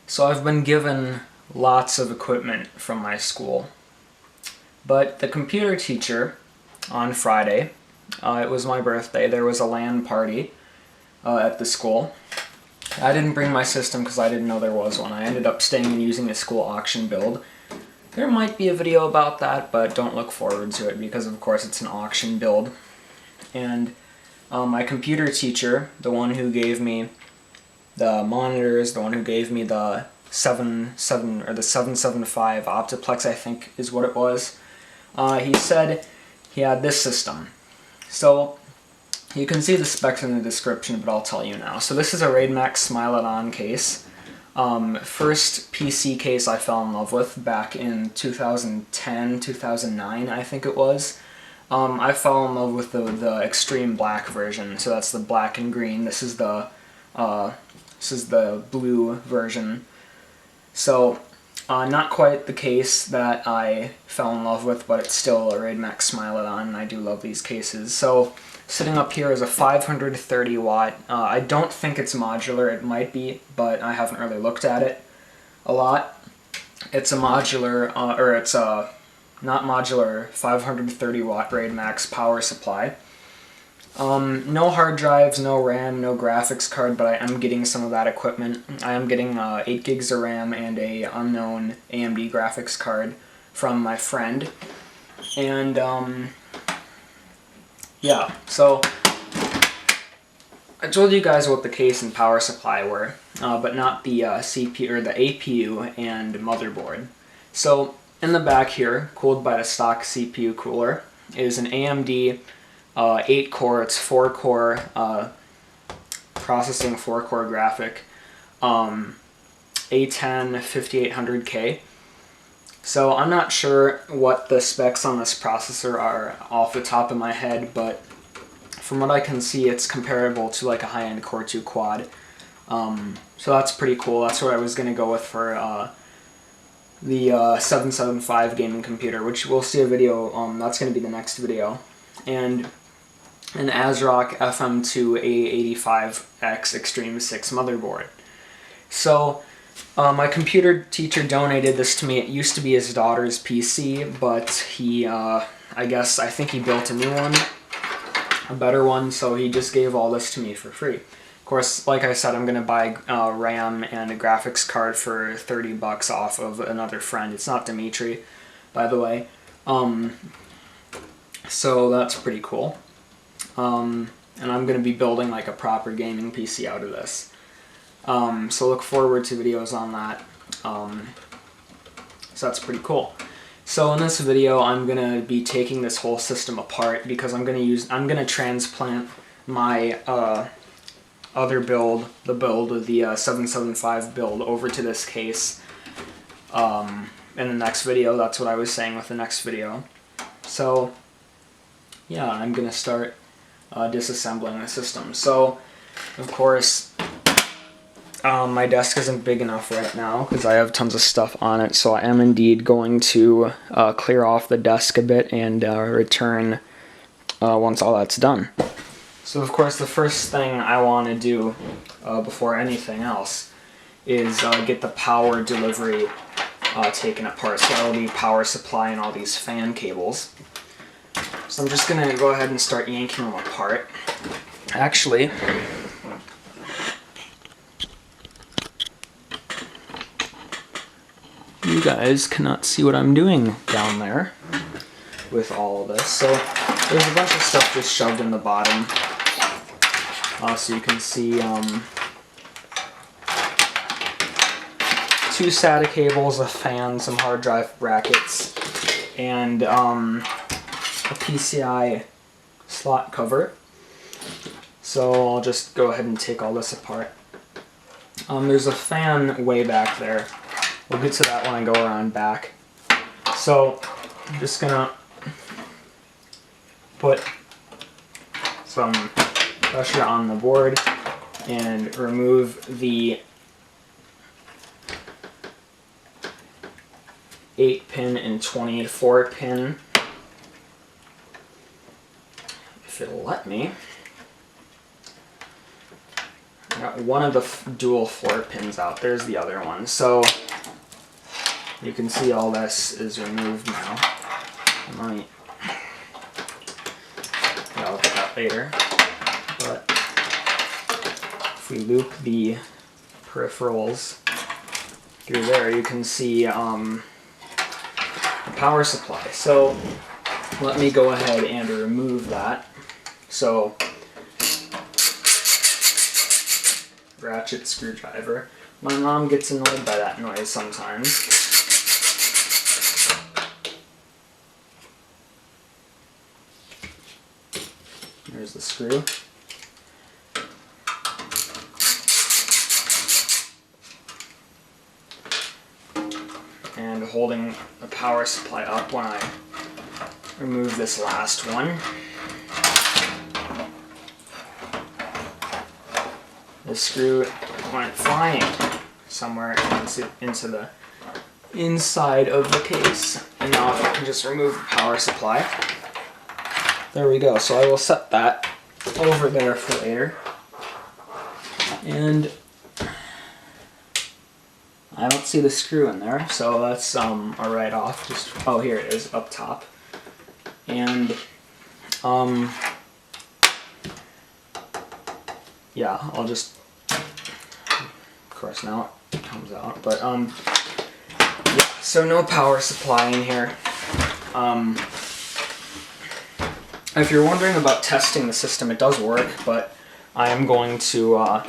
So I've been given lots of equipment from my school, but the computer teacher on Friday, it was my birthday, there was a LAN party at the school. I didn't bring my system because I didn't know there was one. I ended up staying and using the school auction build. There might be a video about that, but don't look forward to it because of course it's an auction build. And my computer teacher, the one who gave me the monitors, the one who gave me the 775 Optiplex, I think is what it was, he said he had this system. So you can see the specs in the description, but I'll tell you now. So this is a Raidmax Smilodon case. First PC case I fell in love with back in 2010, 2009, I think it was. I fell in love with the extreme black version, so that's the black and green. This is the blue version. So not quite the case that I fell in love with, but it's still a Raidmax Smilodon, and I do love these cases. So sitting up here is a 530 watt. I don't think it's modular. It might be, but I haven't really looked at it a lot. It's a modular, it's a not modular 530 watt Raidmax power supply. No hard drives, no RAM, no graphics card, but I am getting some of that equipment. I am getting 8 gigs of RAM and a unknown AMD graphics card from my friend. And yeah, so I told you guys what the case and power supply were, but not the CPU or the APU and motherboard. So in the back here, cooled by the stock CPU cooler, is an AMD 8-core, it's 4-core processing, 4-core graphic, A10-5800k. So I'm not sure what the specs on this processor are off the top of my head, but from what I can see, it's comparable to like a high-end Core 2 quad. So that's pretty cool. That's what I was going to go with for the 775 gaming computer, which we'll see a video, that's going to be the next video. And an ASRock FM2 A85X Extreme 6 motherboard. So my computer teacher donated this to me. It used to be his daughter's PC, but he, I think he built a new one, a better one, so he just gave all this to me for free. Of course, like I said, I'm going to buy RAM and a graphics card for 30 bucks off of another friend. It's not Dimitri, by the way. So that's pretty cool. And I'm going to be building like a proper gaming PC out of this. So look forward to videos on that. So that's pretty cool. So in this video I'm going to be taking this whole system apart because I'm going to transplant my other build, the build of the 775 build, over to this case in the next video. That's what I was saying with the next video. So yeah, I'm going to start disassembling the system. So, of course, my desk isn't big enough right now because I have tons of stuff on it, so I am indeed going to clear off the desk a bit and return once all that's done. So, of course, the first thing I want to do before anything else is get the power delivery taken apart. So that'll be power supply and all these fan cables. So I'm just going to go ahead and start yanking them apart. Actually, you guys cannot see what I'm doing down there with all of this. So there's a bunch of stuff just shoved in the bottom. So you can see 2 SATA cables, a fan, some hard drive brackets, and a PCI slot cover. So I'll just go ahead and take all this apart. There's a fan way back there. We'll get to that when I go around back. So I'm just gonna put some pressure on the board and remove the 8-pin and 24-pin. If it'll let me. one of the dual floor pins out. There's the other one. So you can see all this is removed now. Yeah, I'll look at that later. But if we loop the peripherals through there, you can see the power supply. So let me go ahead and remove that. So ratchet screwdriver. My mom gets annoyed by that noise sometimes. There's the screw. And holding the power supply up when I remove this last one. The screw went flying somewhere into the inside of the case. And now if I can just remove the power supply. There we go. So I will set that over there for later. And I don't see the screw in there, so that's a write-off. Just, oh, here it is, up top. And yeah, I'll just, of course now it comes out, but yeah, so no power supply in here. If you're wondering about testing the system, it does work, but I am going to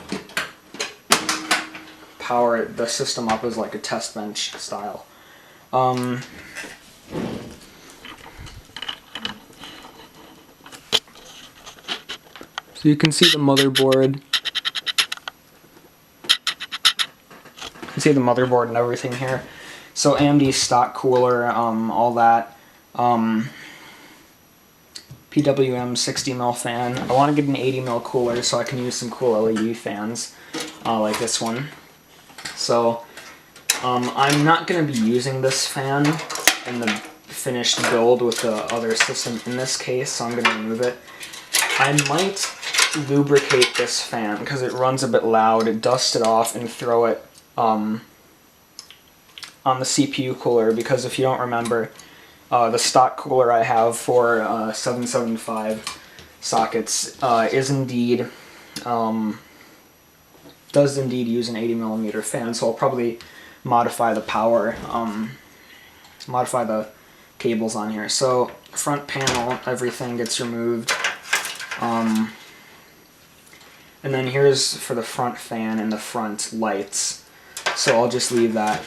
power the system up as like a test bench style. So you can see the motherboard. You can see the motherboard and everything here. So AMD stock cooler, all that. PWM 60mm fan. I want to get an 80mm cooler so I can use some cool LED fans like this one. So I'm not going to be using this fan in the finished build with the other system in this case, so I'm going to remove it. I might lubricate this fan because it runs a bit loud, dust it off and throw it on the CPU cooler, because if you don't remember, the stock cooler I have for 775 sockets does indeed use an 80mm fan, so I'll probably modify the power, modify the cables on here. So front panel, everything gets removed. And then here's for the front fan and the front lights. So I'll just leave that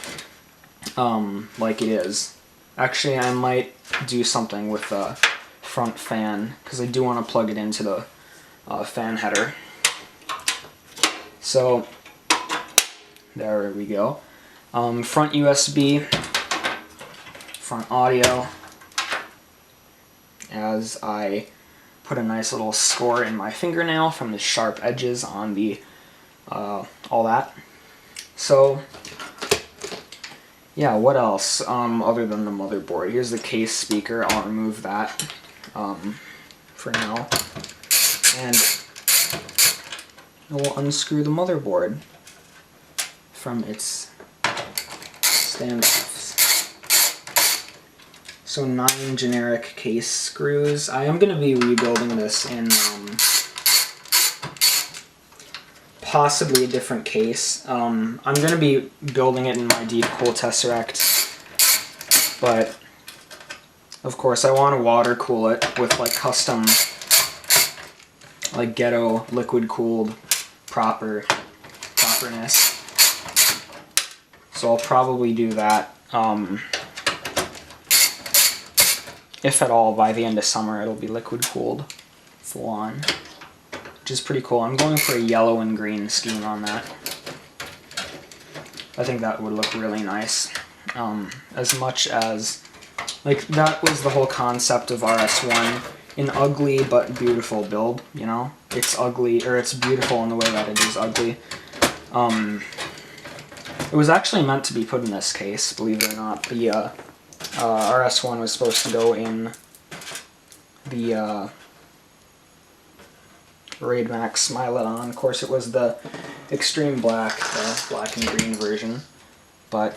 like it is. Actually, I might do something with the front fan because I do want to plug it into the fan header. So there we go. Front USB, front audio, as I put a nice little score in my fingernail from the sharp edges on the all that. So yeah, what else other than the motherboard? Here's the case speaker. I'll remove that for now, and I will unscrew the motherboard from its standoffs. So 9 generic case screws. I am going to be rebuilding this in possibly a different case. I'm going to be building it in my Deep Cool Tesseract, but of course I want to water cool it with like custom, like ghetto liquid cooled properness. So I'll probably do that, if at all, by the end of summer it'll be liquid cooled full on, which is pretty cool. I'm going for a yellow and green scheme on that. I think that would look really nice. As much as, like, that was the whole concept of RS1, an ugly but beautiful build, you know? It's ugly, or it's beautiful in the way that it is ugly. It was actually meant to be put in this case, believe it or not. The RS1 was supposed to go in the Raidmax Smilodon. Of course, it was the extreme black, the black and green version. But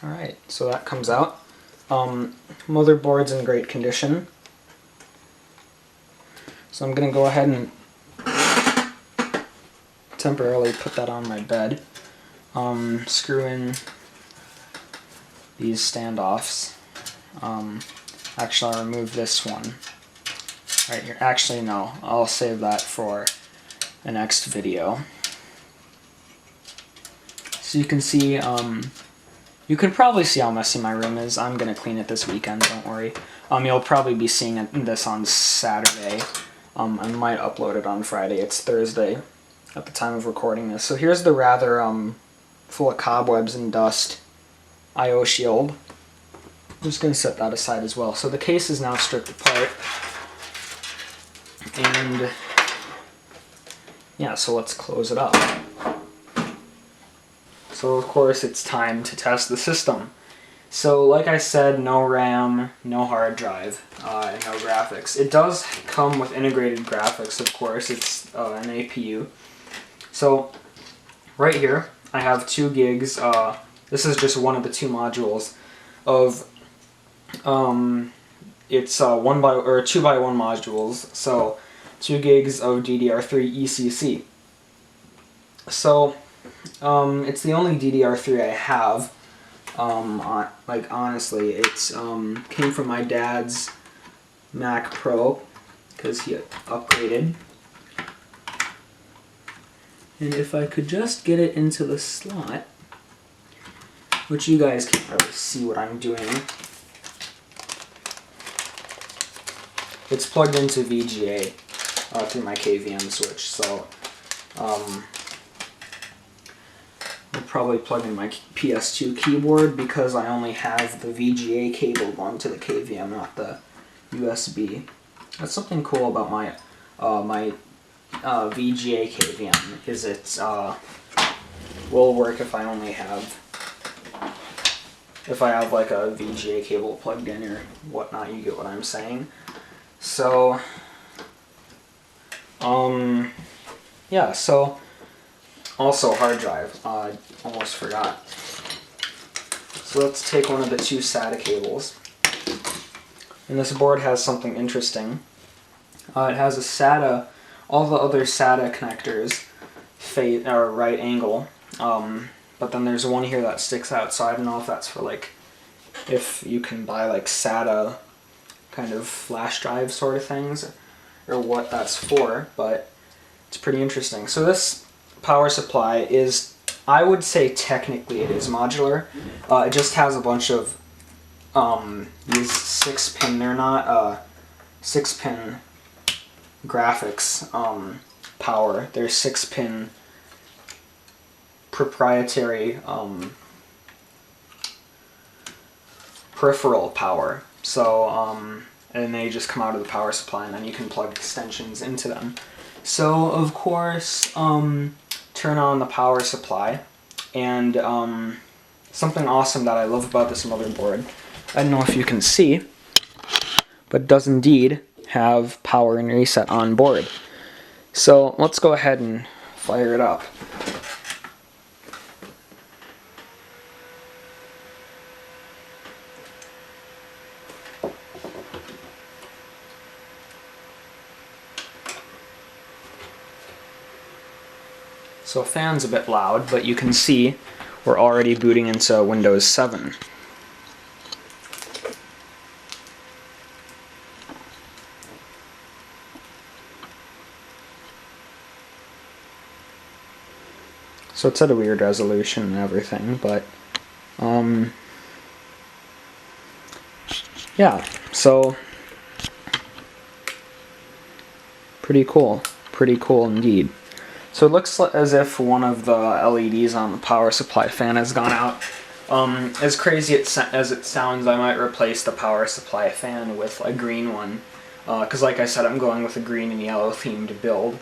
alright, so that comes out. Motherboard's in great condition. So I'm going to go ahead and temporarily put that on my bed. Screw in these standoffs. Actually, I'll remove this one right here. Actually, no, I'll save that for the next video. So you can see, you can probably see how messy my room is. I'm going to clean it this weekend, don't worry. You'll probably be seeing this on Saturday. I might upload it on Friday. It's Thursday at the time of recording this. So here's the rather full of cobwebs and dust I/O shield. I'm just going to set that aside as well. So the case is now stripped apart. And yeah, so let's close it up. So of course it's time to test the system. So like I said, no RAM, no hard drive, and no graphics. It does come with integrated graphics, of course. It's an APU. So right here I have 2 gigs. This is just one of the 2 modules of it's 2x1 modules. So 2 gigs of DDR3 ECC. So it's the only DDR3 I have. Like honestly, it's came from my dad's Mac Pro because he upgraded. And if I could just get it into the slot, which you guys can't really see what I'm doing. It's plugged into VGA through my KVM switch, so I'll probably plug in my PS2 keyboard because I only have the VGA cable going to the KVM, not the USB. That's something cool about my VGA KVM, is it will work if I only have like a VGA cable plugged in or whatnot. You get what I'm saying. So yeah, so also hard drive, I almost forgot. So let's take one of the 2 SATA cables. And this board has something interesting. It has a SATA, all the other SATA connectors are right angle, but then there's one here that sticks out, so I don't know if that's for like, if you can buy like SATA kind of flash drive sort of things, or what that's for, but it's pretty interesting. So this power supply is, I would say technically it is modular. It just has a bunch of these 6-pin, they're not 6-pin graphics power, they're 6-pin proprietary peripheral power. So and they just come out of the power supply, and then you can plug extensions into them. So of course, turn on the power supply, and something awesome that I love about this motherboard, I don't know if you can see, but it does indeed have power and reset on board. So let's go ahead and fire it up. So fan's a bit loud, but you can see we're already booting into Windows 7. So it's at a weird resolution and everything, but yeah, so pretty cool indeed. So it looks as if one of the LEDs on the power supply fan has gone out. As crazy as it sounds, I might replace the power supply fan with a green one, because like I said, I'm going with a green and yellow themed build.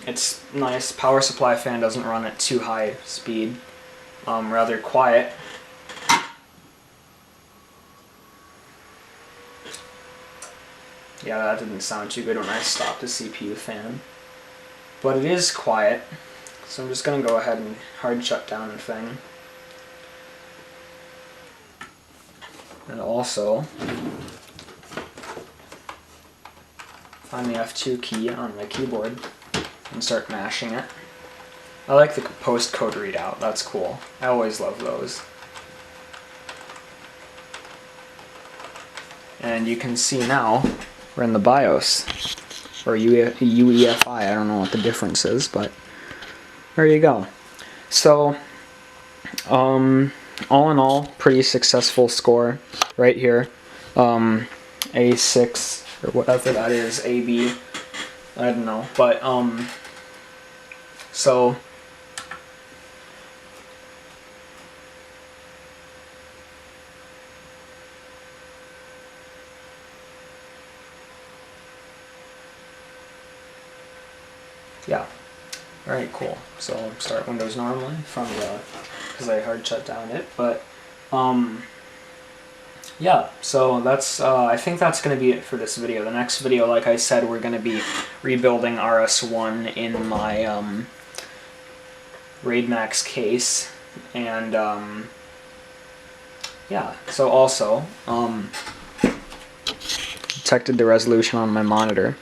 It's nice. Power supply fan doesn't run at too high speed, rather quiet. Yeah, that didn't sound too good when I stopped the CPU fan. But it is quiet, so I'm just going to go ahead and hard shut down the thing. And also, find the F2 key on my keyboard and start mashing it. I like the postcode readout, that's cool. I always love those. And you can see now we're in the BIOS, or UEFI, I don't know what the difference is, but there you go. So, all in all, pretty successful score right here. A6, or whatever that is, AB, I don't know, but, so, yeah, alright, cool. So, start Windows normally from the, because I hard shut down it, but, yeah, so that's, I think that's going to be it for this video. The next video, like I said, we're going to be rebuilding RS1 in my Raidmax case, and yeah, so also, detected the resolution on my monitor,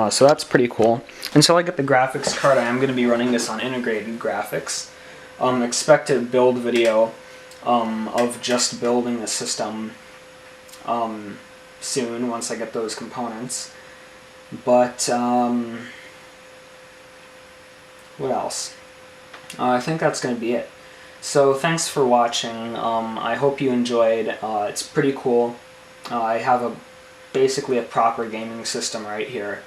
so that's pretty cool. Until I get the graphics card, I am going to be running this on integrated graphics. Expect a build video of just building the system soon, once I get those components. But what else? I think that's going to be it. So thanks for watching. I hope you enjoyed. It's pretty cool. I have basically a proper gaming system right here.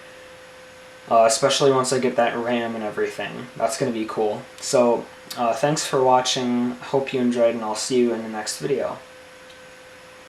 Especially once I get that RAM and everything. That's going to be cool. So thanks for watching. Hope you enjoyed, and I'll see you in the next video.